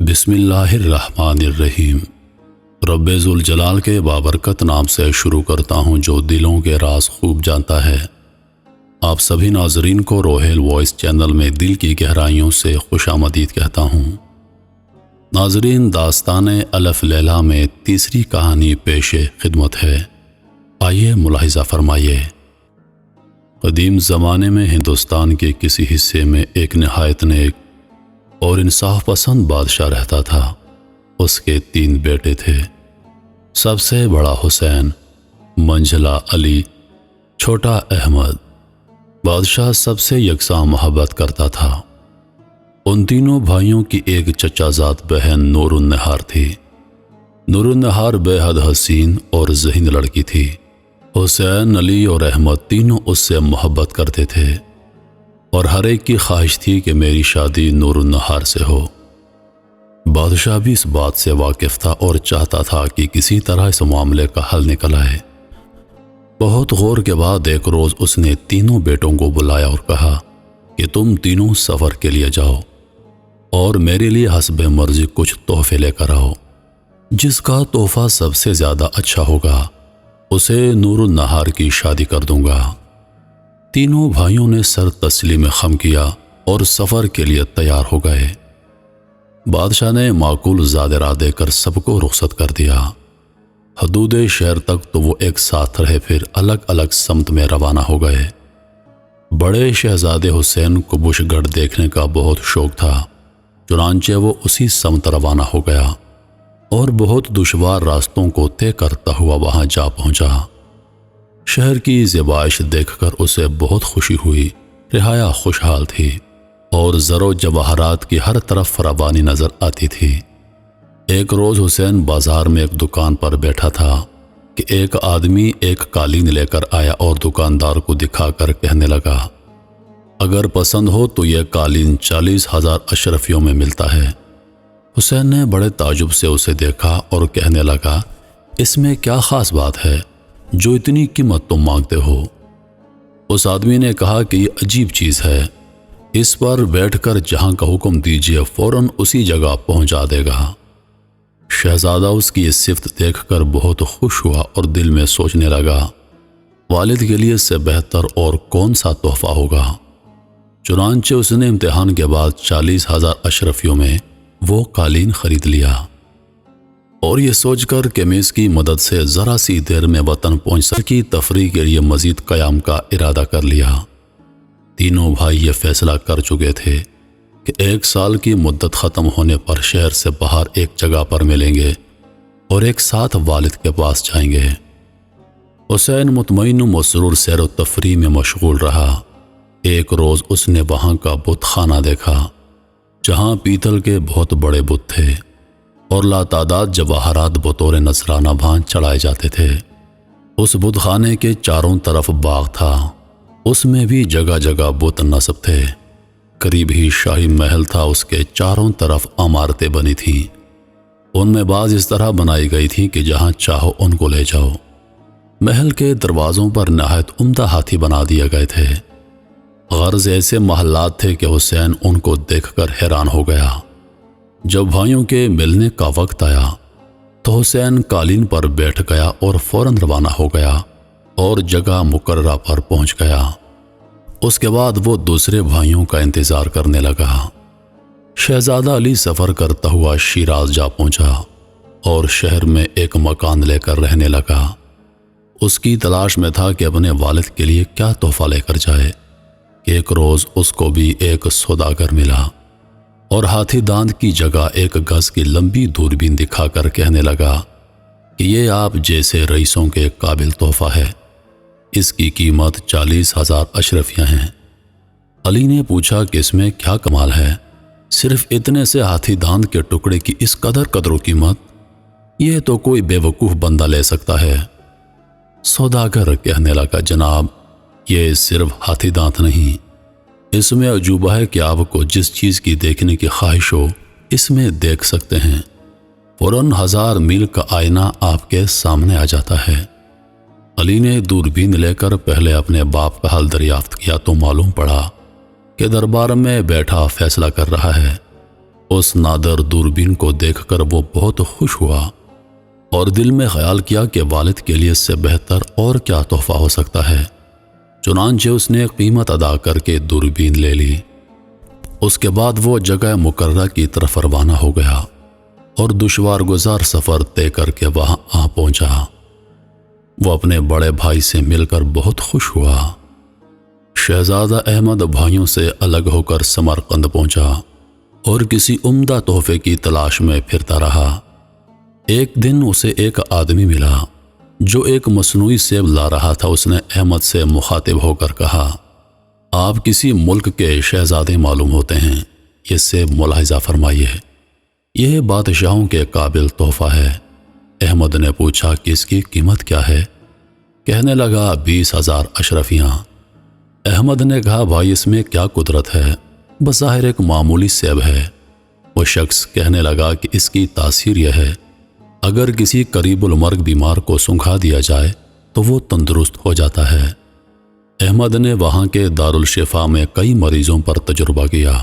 بسم اللہ الرحمن الرحیم۔ رب ذوالجلال کے بابرکت نام سے شروع کرتا ہوں جو دلوں کے راز خوب جانتا ہے۔ آپ سبھی ناظرین کو روحیل وائس چینل میں دل کی گہرائیوں سے خوش آمدید کہتا ہوں۔ ناظرین، داستان الف لیلہ میں تیسری کہانی پیش خدمت ہے، آئیے ملاحظہ فرمائیے۔ قدیم زمانے میں ہندوستان کے کسی حصے میں ایک نہایت نیک اور انصاف پسند بادشاہ رہتا تھا۔ اس کے 3 بیٹے تھے۔ سب سے بڑا حسین، منجھلا علی، چھوٹا احمد۔ بادشاہ سب سے یکساں محبت کرتا تھا۔ ان تینوں بھائیوں کی ایک چچا زاد بہن نور النہار تھی۔ نور النہار بے حد حسین اور ذہین لڑکی تھی۔ حسین، علی اور احمد تینوں اس سے محبت کرتے تھے اور ہر ایک کی خواہش تھی کہ میری شادی نور النہار سے ہو۔ بادشاہ بھی اس بات سے واقف تھا اور چاہتا تھا کہ کسی طرح اس معاملے کا حل نکل آئے۔ بہت غور کے بعد ایک روز اس نے تینوں بیٹوں کو بلایا اور کہا کہ تم تینوں سفر کے لیے جاؤ اور میرے لیے حسب مرضی کچھ تحفے لے کر آؤ۔ جس کا تحفہ سب سے زیادہ اچھا ہوگا اسے نور النہار کی شادی کر دوں گا۔ تینوں بھائیوں نے سر تسلیم خم کیا اور سفر کے لیے تیار ہو گئے۔ بادشاہ نے معقول زادرہ دے کر سب کو رخصت کر دیا۔ حدود شہر تک تو وہ ایک ساتھ رہے، پھر الگ الگ سمت میں روانہ ہو گئے۔ بڑے شہزادے حسین کو بش گڑھ دیکھنے کا بہت شوق تھا، چنانچہ وہ اسی سمت روانہ ہو گیا اور بہت دشوار راستوں کو طے کرتا ہوا وہاں جا پہنچا۔ شہر کی زیبائش دیکھ کر اسے بہت خوشی ہوئی۔ رعایا خوشحال تھی اور زر و جواہرات کی ہر طرف فراوانی نظر آتی تھی۔ ایک روز حسین بازار میں ایک دکان پر بیٹھا تھا کہ ایک آدمی ایک قالین لے کر آیا اور دکاندار کو دکھا کر کہنے لگا، اگر پسند ہو تو یہ قالین 40,000 اشرفیوں میں ملتا ہے۔ حسین نے بڑے تعجب سے اسے دیکھا اور کہنے لگا، اس میں کیا خاص بات ہے جو اتنی قیمت تم مانگتے ہو؟ اس آدمی نے کہا کہ یہ عجیب چیز ہے، اس پر بیٹھ کر جہاں کا حکم دیجیے فوراً اسی جگہ پہنچا دے گا۔ شہزادہ اس کی یہ صفت دیکھ کر بہت خوش ہوا اور دل میں سوچنے لگا، والد کے لیے اس سے بہتر اور کون سا تحفہ ہوگا۔ چنانچہ اس نے امتحان کے بعد 40,000 اشرفیوں میں وہ قالین خرید لیا اور یہ سوچ کر کہ میں اس کی مدد سے ذرا سی دیر میں وطن پہنچ سکی تفریح کے لیے مزید قیام کا ارادہ کر لیا۔ تینوں بھائی یہ فیصلہ کر چکے تھے کہ 1 سال کی مدت ختم ہونے پر شہر سے باہر ایک جگہ پر ملیں گے اور ایک ساتھ والد کے پاس جائیں گے۔ حسین مطمئن و مسرور سیر و تفریح میں مشغول رہا۔ ایک روز اس نے وہاں کا بت خانہ دیکھا جہاں پیتل کے بہت بڑے بت تھے اور لاتعداد جواہرات بطور نذرانہ بھان چڑھائے جاتے تھے۔ اس بت خانے کے چاروں طرف باغ تھا، اس میں بھی جگہ جگہ بت نصب تھے۔ قریب ہی شاہی محل تھا، اس کے چاروں طرف عمارتیں بنی تھیں۔ ان میں بعض اس طرح بنائی گئی تھیں کہ جہاں چاہو ان کو لے جاؤ۔ محل کے دروازوں پر نہایت عمدہ ہاتھی بنا دیے گئے تھے۔ غرض ایسے محلات تھے کہ حسین ان کو دیکھ کر حیران ہو گیا۔ جب بھائیوں کے ملنے کا وقت آیا تو حسین قالین پر بیٹھ گیا اور فوراً روانہ ہو گیا اور جگہ مقررہ پر پہنچ گیا۔ اس کے بعد وہ دوسرے بھائیوں کا انتظار کرنے لگا۔ شہزادہ علی سفر کرتا ہوا شیراز جا پہنچا اور شہر میں ایک مکان لے کر رہنے لگا۔ اس کی تلاش میں تھا کہ اپنے والد کے لیے کیا تحفہ لے کر جائے۔ ایک روز اس کو بھی ایک سوداگر ملا اور ہاتھی داند کی جگہ 1 گز کی لمبی دوربین دکھا کر کہنے لگا کہ یہ آپ جیسے رئیسوں کے قابل تحفہ ہے، اس کی قیمت 40,000 اشرفیاں ہیں۔ علی نے پوچھا کہ اس میں کیا کمال ہے، صرف اتنے سے ہاتھی داند کے ٹکڑے کی اس قدر و قیمت، یہ تو کوئی بے وقوف بندہ لے سکتا ہے۔ سوداگر کہنے لگا، جناب یہ صرف ہاتھی دانت نہیں، اس میں عجوبہ ہے کہ آپ کو جس چیز کی دیکھنے کی خواہش ہو اس میں دیکھ سکتے ہیں۔ فوراً 1000 میل کا آئینہ آپ کے سامنے آ جاتا ہے۔ علی نے دوربین لے کر پہلے اپنے باپ کا حال دریافت کیا تو معلوم پڑا کہ دربار میں بیٹھا فیصلہ کر رہا ہے۔ اس نادر دوربین کو دیکھ کر وہ بہت خوش ہوا اور دل میں خیال کیا کہ والد کے لیے اس سے بہتر اور کیا تحفہ ہو سکتا ہے۔ چنانچہ اس نے قیمت ادا کر کے دوربین لے لی۔ اس کے بعد وہ جگہ مقررہ کی طرف روانہ ہو گیا اور دشوار گزار سفر طے کر کے وہاں آ پہنچا۔ وہ اپنے بڑے بھائی سے مل کر بہت خوش ہوا۔ شہزادہ احمد بھائیوں سے الگ ہو کر سمرقند پہنچا اور کسی عمدہ تحفے کی تلاش میں پھرتا رہا۔ ایک دن اسے ایک آدمی ملا جو ایک مصنوعی سیب لا رہا تھا۔ اس نے احمد سے مخاطب ہو کر کہا، آپ کسی ملک کے شہزادے معلوم ہوتے ہیں، یہ سیب ملاحظہ فرمائیے، یہ بادشاہوں کے قابل تحفہ ہے۔ احمد نے پوچھا کہ اس کی قیمت کیا ہے؟ کہنے لگا 20,000 اشرفیاں۔ احمد نے کہا، بھائی اس میں کیا قدرت ہے، بظاہر ایک معمولی سیب ہے۔ وہ شخص کہنے لگا کہ اس کی تاثیر یہ ہے، اگر کسی قریب المرگ بیمار کو سنگھا دیا جائے تو وہ تندرست ہو جاتا ہے۔ احمد نے وہاں کے دارالشفا میں کئی مریضوں پر تجربہ کیا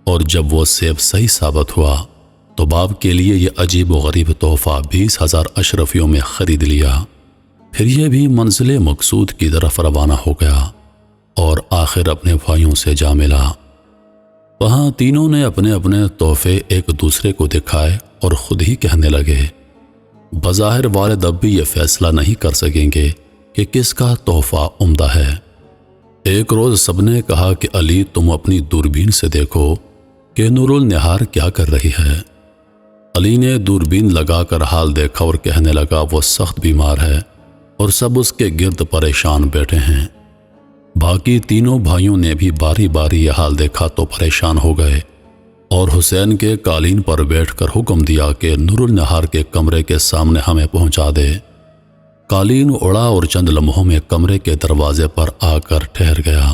اور جب وہ سیب صحیح ثابت ہوا تو باپ کے لیے یہ عجیب و غریب تحفہ 20,000 اشرفیوں میں خرید لیا۔ پھر یہ بھی منزل مقصود کی طرف روانہ ہو گیا اور آخر اپنے بھائیوں سے جا ملا۔ وہاں تینوں نے اپنے اپنے تحفے ایک دوسرے کو دکھائے اور خود ہی کہنے لگے، بظاہر والد اب بھی یہ فیصلہ نہیں کر سکیں گے کہ کس کا تحفہ عمدہ ہے۔ ایک روز سب نے کہا کہ علی تم اپنی دوربین سے دیکھو کہ نور النہار کیا کر رہی ہے۔ علی نے دوربین لگا کر حال دیکھا اور کہنے لگا وہ سخت بیمار ہے اور سب اس کے گرد پریشان بیٹھے ہیں۔ باقی تینوں بھائیوں نے بھی باری باری یہ حال دیکھا تو پریشان ہو گئے اور حسین کے قالین پر بیٹھ کر حکم دیا کہ نور النہار کے کمرے کے سامنے ہمیں پہنچا دے۔ قالین اڑا اور چند لمحوں میں کمرے کے دروازے پر آ کر ٹھہر گیا۔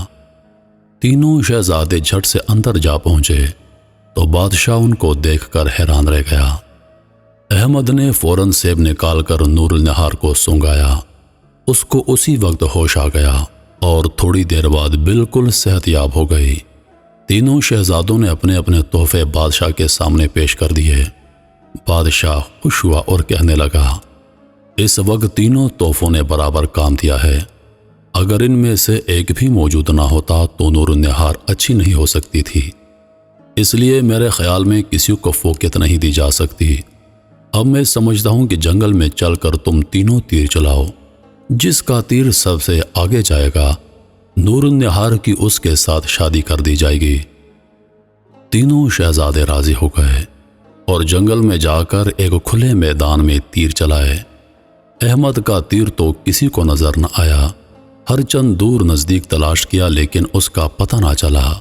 تینوں شہزادے جھٹ سے اندر جا پہنچے تو بادشاہ ان کو دیکھ کر حیران رہ گیا۔ احمد نے فوراً سیب نکال کر نور النہار کو سونگایا۔ اس کو اسی وقت ہوش آ گیا اور تھوڑی دیر بعد بالکل صحت یاب ہو گئی۔ تینوں شہزادوں نے اپنے اپنے تحفے بادشاہ کے سامنے پیش کر دیے۔ بادشاہ خوش ہوا اور کہنے لگا، اس وقت تینوں تحفوں نے برابر کام دیا ہے، اگر ان میں سے ایک بھی موجود نہ ہوتا تو نور النہار اچھی نہیں ہو سکتی تھی، اس لیے میرے خیال میں کسی کو فوقیت نہیں دی جا سکتی۔ اب میں سمجھتا ہوں کہ جنگل میں چل کر تم تینوں تیر چلاؤ، جس کا تیر سب سے آگے جائے گا نور النہار کی اس کے ساتھ شادی کر دی جائے گی۔ تینوں شہزادے راضی ہو گئے اور جنگل میں جا کر ایک کھلے میدان میں تیر چلائے۔ احمد کا تیر تو کسی کو نظر نہ آیا، ہر چند دور نزدیک تلاش کیا لیکن اس کا پتہ نہ چلا۔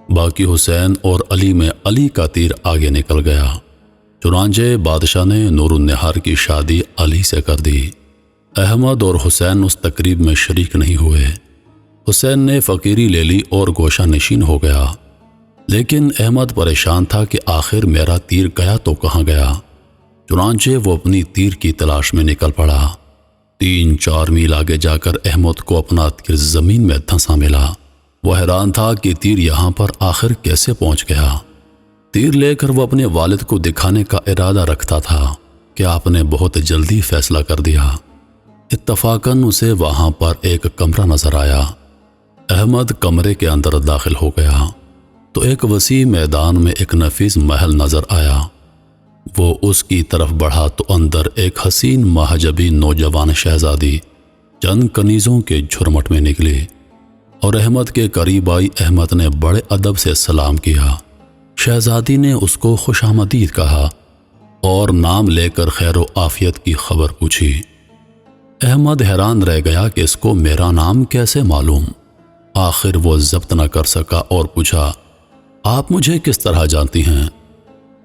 باقی حسین اور علی میں علی کا تیر آگے نکل گیا، چنانچہ بادشاہ نے نور النہار کی شادی علی سے کر دی۔ احمد اور حسین اس تقریب میں شریک نہیں ہوئے۔ حسین نے فقیری لے لی اور گوشہ نشین ہو گیا، لیکن احمد پریشان تھا کہ آخر میرا تیر گیا تو کہاں گیا۔ چنانچہ وہ اپنی تیر کی تلاش میں نکل پڑا۔ 3-4 میل آگے جا کر احمد کو اپنا تیر زمین میں دھنسا ملا۔ وہ حیران تھا کہ تیر یہاں پر آخر کیسے پہنچ گیا۔ تیر لے کر وہ اپنے والد کو دکھانے کا ارادہ رکھتا تھا کہ آپ نے بہت جلدی فیصلہ کر دیا۔ اتفاقاً اسے وہاں پر ایک کمرہ نظر آیا۔ احمد کمرے کے اندر داخل ہو گیا تو ایک وسیع میدان میں ایک نفیس محل نظر آیا۔ وہ اس کی طرف بڑھا تو اندر ایک حسین مہجبی نوجوان شہزادی چند کنیزوں کے جھرمٹ میں نکلی اور احمد کے قریب آئی۔ احمد نے بڑے ادب سے سلام کیا۔ شہزادی نے اس کو خوش آمدید کہا اور نام لے کر خیر و عافیت کی خبر پوچھی۔ احمد حیران رہ گیا کہ اس کو میرا نام کیسے معلوم۔ آخر وہ ضبط نہ کر سکا اور پوچھا، آپ مجھے کس طرح جانتی ہیں؟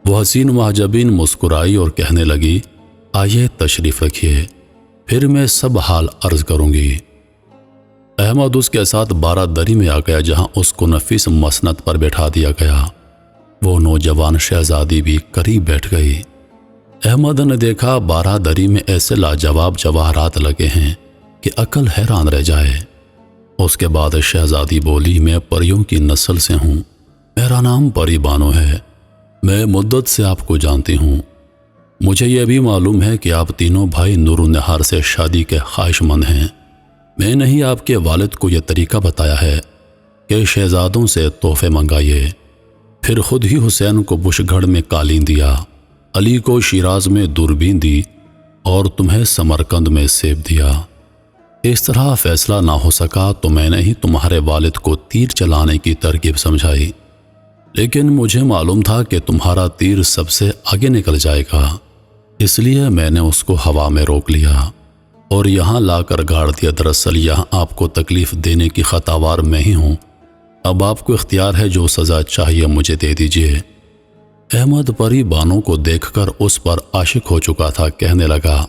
وہ حسین محجبین مسکرائی اور کہنے لگی، آئیے تشریف رکھیے، پھر میں سب حال عرض کروں گی۔ احمد اس کے ساتھ بارہ دری میں آ گیا جہاں اس کو نفیس مسند پر بیٹھا دیا گیا۔ وہ نوجوان شہزادی بھی قریب بیٹھ گئی۔ احمد نے دیکھا بارہ دری میں ایسے لاجواب جواہرات لگے ہیں کہ عقل حیران رہ جائے۔ اس کے بعد شہزادی بولی، میں پریوں کی نسل سے ہوں، میرا نام پری بانو ہے، میں مدت سے آپ کو جانتی ہوں۔ مجھے یہ بھی معلوم ہے کہ آپ تینوں بھائی نور و نہار سے شادی کے خواہش مند ہیں۔ میں نے ہی آپ کے والد کو یہ طریقہ بتایا ہے کہ شہزادوں سے تحفے منگائیے، پھر خود ہی حسین کو بش گھڑ میں قالین دیا، علی کو شیراز میں دوربین دی اور تمہیں سمرقند میں سیب دیا۔ اس طرح فیصلہ نہ ہو سکا تو میں نے ہی تمہارے والد کو تیر چلانے کی ترکیب سمجھائی، لیکن مجھے معلوم تھا کہ تمہارا تیر سب سے آگے نکل جائے گا، اس لیے میں نے اس کو ہوا میں روک لیا اور یہاں لا کر گاڑ دیا۔ دراصل یہاں آپ کو تکلیف دینے کی خطاوار میں ہی ہوں، اب آپ کو اختیار ہے، جو سزا چاہیے مجھے دے دیجیے۔ احمد پری بانو کو دیکھ کر اس پر عاشق ہو چکا تھا، کہنے لگا،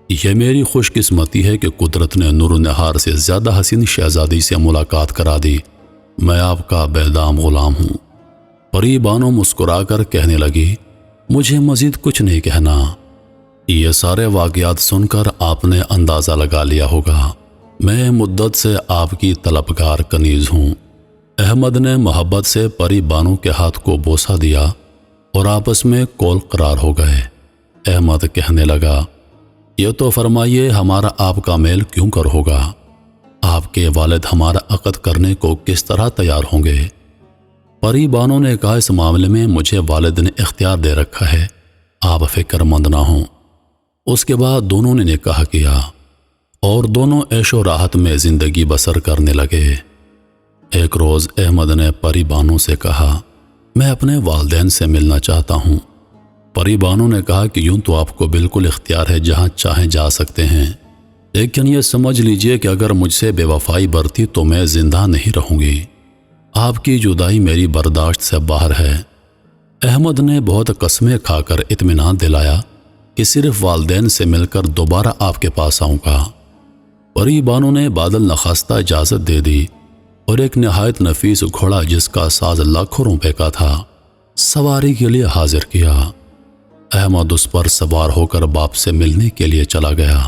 یہ میری خوش قسمتی ہے کہ قدرت نے نور و نہار سے زیادہ حسین شہزادی سے ملاقات کرا دی، میں آپ کا بیدام غلام ہوں۔ پری بانو مسکرا کر کہنے لگی، مجھے مزید کچھ نہیں کہنا، یہ سارے واقعات سن کر آپ نے اندازہ لگا لیا ہوگا، میں مدت سے آپ کی طلبگار کنیز ہوں۔ احمد نے محبت سے پری بانو کے ہاتھ کو بوسہ دیا اور آپس میں کول قرار ہو گئے۔ احمد کہنے لگا، یہ تو فرمائیے ہمارا آپ کا میل کیوں کر ہوگا؟ آپ کے والد ہمارا عقد کرنے کو کس طرح تیار ہوں گے؟ پری بانو نے کہا، اس معاملے میں مجھے والد نے اختیار دے رکھا ہے، آپ فکر مند نہ ہوں۔ اس کے بعد دونوں نے نکاح کیا اور دونوں عیش و راحت میں زندگی بسر کرنے لگے۔ ایک روز احمد نے پری بانو سے کہا، میں اپنے والدین سے ملنا چاہتا ہوں۔ پری بانو نے کہا کہ یوں تو آپ کو بالکل اختیار ہے، جہاں چاہیں جا سکتے ہیں، لیکن یہ سمجھ لیجئے کہ اگر مجھ سے بے وفائی برتی تو میں زندہ نہیں رہوں گی، آپ کی جدائی میری برداشت سے باہر ہے۔ احمد نے بہت قسمیں کھا کر اطمینان دلایا کہ صرف والدین سے مل کر دوبارہ آپ کے پاس آؤں گا۔ پری بانو نے بادل نخواستہ اجازت دے دی اور ایک نہایت نفیس گھوڑا جس کا ساز لاکھوں روپے کا تھا سواری کے لیے حاضر کیا۔ احمد اس پر سوار ہو کر باپ سے ملنے کے لیے چلا گیا۔